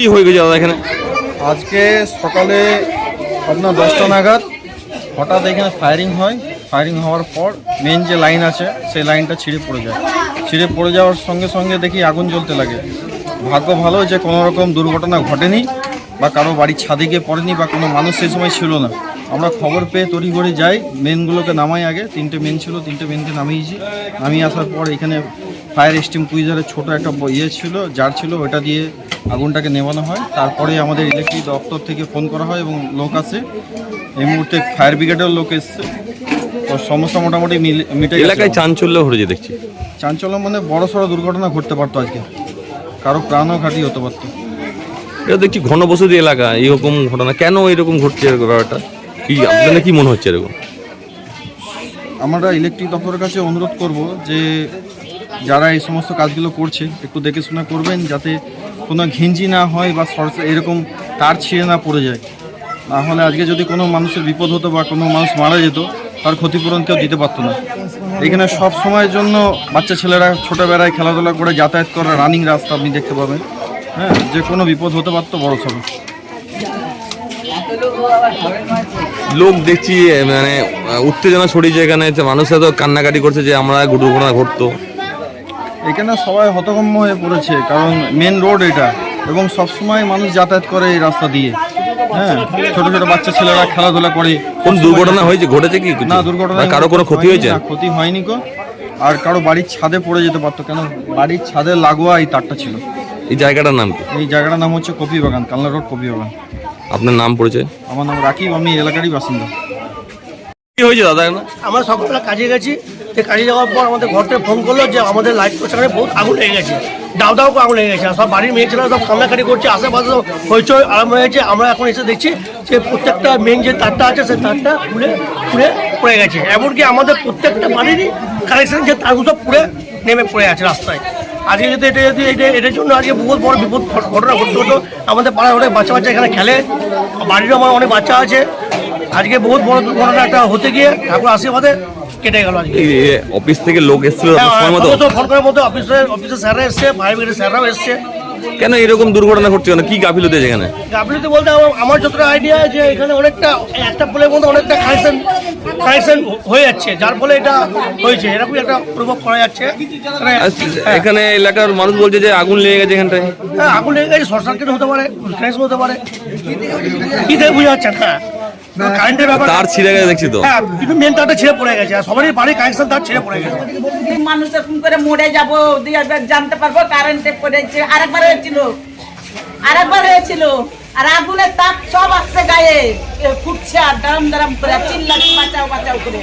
কি হয়ে গেছে দাদা এখানে? আজকে সকালে আপনার 10টা নাগাদ হঠাৎ এখানে ফায়ারিং হয়। ফায়ারিং হওয়ার পর মেন যে লাইন আছে সেই লাইনটা ছিঁড়ে পড়ে যায়। ছিঁড়ে পড়ে যাওয়ার সঙ্গে সঙ্গে দেখি আগুন জ্বলতে লাগে। ভাগ্য ভালো যে কোনো রকম দুর্ঘটনা ঘটেনি বা কারো বাড়ির ছাদে গিয়ে পড়েনি বা কোনো মানুষ সেই সময় ছিল না। আমরা খবর পেয়ে তড়িঘড়ি যাই, মেনগুলোকে নামাই। আগে 3টে মেন ছিল, 3টে মেনকে নামিয়েছি। নামিয়ে আসার পর এখানে ফায়ার এক্সটিংগুইজারের ছোটো একটা ছিল, জার ছিল, ওটা দিয়ে আগুনটাকে নেভানো হয়। তারপরে আমাদের ইলেকট্রিক দপ্তর থেকে ফোন করা হয় এবং লোক আসে। এই মুহূর্তে ফায়ার ব্রিগেডের লোক এসছে, তো সমস্যা মোটামুটি মিটে গেছে। এলাকায় চাঞ্চল্য ঘটেছে দেখছি। চাঞ্চল্য মানে বড় সড়ো দুর্ঘটনা ঘটতে পারতো, আজকে কারো প্রাণও ঘাটি হতে পারতো। এটা দেখছি ঘনবসতি এলাকা, এরকম ঘটনা কেন এরকম ঘটছে ব্যাপারটা কি আপনাদের কি মনে হচ্ছে এরকম? আমরা ইলেকট্রিক দপ্তরের কাছে অনুরোধ করব যে যারা এই সমস্ত কাজগুলো করছে একটু দেখে শুনে করবেন, যাতে কোনো ঘিঞ্জি না হয় বা এরকম তার ছিঁড়ে না পড়ে যায়। নাহলে আজকে যদি কোনো মানুষের বিপদ হতো বা কোনো মানুষ মারা যেত, তার ক্ষতিপূরণ কেউ দিতে পারতো না। এখানে সব সময়ের জন্য বাচ্চা ছেলেরা ছোটোবেলায় খেলাধুলা করে যাতায়াত করা রানিং রাস্তা আপনি দেখতে পাবেন। হ্যাঁ, যে কোনো বিপদ হতে পারতো বড় সড়ো। লোক দেখছি মানে উত্তেজনা ছড়িয়েছে এখানে, মানুষরা তো কান্নাকাটি করছে যে আমরা দুর্ঘটনা ঘটতো। এখানে সবাই হতভম্ব হয়ে পড়েছে, কারণ মেন রোড এটা এবং সবসময় মানুষ যাতায়াত করে এই রাস্তা দিয়ে। হ্যাঁ, ছোট ছোট বাচ্চা ছেলেরা খেলাধুলা করে। কোন দুর্ঘটনা হয়েছে, ঘটেছে কি? না, দুর্ঘটনা কারো কোনো ক্ষতি হয়েছে? ক্ষতি হয়নি কো। আর কারো বাড়ির ছাদে পড়ে যেতে পারতো, কেন বাড়ির ছাদে লাগোয়া এই তারটা ছিল। এই জায়গাটার নাম কি? এই জায়গাটার নাম হচ্ছে কপি বাগান, কালনা রোড কপি বাগান। আপনার নাম পরিচয়? আমার নাম রাকিব, আমি এলাকারই বাসিন্দা। কি হয়েছে দাদা? আমরা সকালবেলা কাজে গেছি, যে কাজে যাওয়ার পর আমাদের ঘর থেকে ফোন করলো যে আমাদের লাইট পোস্টারে বহুত আগুন লেগে গেছে, দাও দাও করে আগুন লেগে গেছে। আর সব বাড়ির মেয়ে ছেলেরা সব কান্নাকাটি করছে, আশেপাশে হইচই আরম্ভ হয়েছে। আমরা এখন এসে দেখছি যে প্রত্যেকটা মেন যে তারটা আছে সেই তারটা পুড়ে পুড়ে পড়ে গেছে। এমনকি আমাদের প্রত্যেকটা বাড়িরই কানেকশন যে তারগুলো সব পুড়ে নেমে পড়ে আছে রাস্তায়। আজকে যদি এটার জন্য আজকে বহুত বড় বিপদ ঘটনা ঘটতে হতো। আমাদের পাড়ায় অনেক বাচ্চা বাচ্চা এখানে খেলে, বাড়িরও আমার অনেক বাচ্চা আছে। আজকে বহুত বড় দুর্ঘটনা একটা হতে গিয়ে ঠাকুর আশীর্বাদে কেটে গেল। আজকে অফিস থেকে লোক এসেছিল ফোন করার মতো অফিসের স্যাররা এসছে, ফায়ার ব্রিগেডের স্যাররাও এসছে। কেন এরকম দুর্ঘটনা ঘটছে, কেন কি গাফিলতি আছে এখানে? গাফিলতি বলতে আমার যতটা আইডিয়া, যে এখানে অনেকটা একটা পোলের মধ্যে অনেকটা কানেকশন হয়ে যাচ্ছে, যার ফলে এটা হয়েছে। এরকম একটা প্রভাব করা যাচ্ছে। এখানে এলাকার মানুষ বলছে যে আগুন লেগে গেছে এখানটায়। হ্যাঁ, আগুন লেগে গেছে, শর্ট সার্কিট হতে পারে, কানেকশন হতে পারে, কি দেখে বোঝা যাচ্ছে না। কারেন্টের ব্যাপার, তার ছিঁড়ে গেছে দেখছি তো। হ্যাঁ, কিন্তু মেন তারটা ছিঁড়ে পড়ে গেছে, আর সবারই বাড়ির কানেকশন তার ছিঁড়ে পড়ে গেছে। মানুষ এরকম করে মরে যাবো জানতে পারবো কারেন্টে পড়েছে। আরেকবার হয়েছিল, আর আগুনের তাপ সব আসছে গায়ে, ফুটছে আর দারাম দারাম করে চিল্লাচ্ছি বাঁচাও বাঁচাও করে।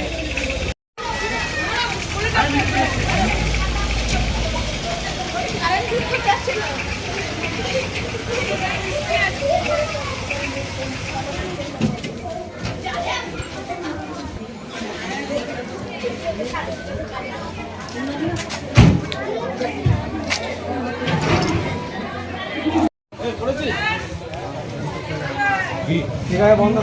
বন্ধ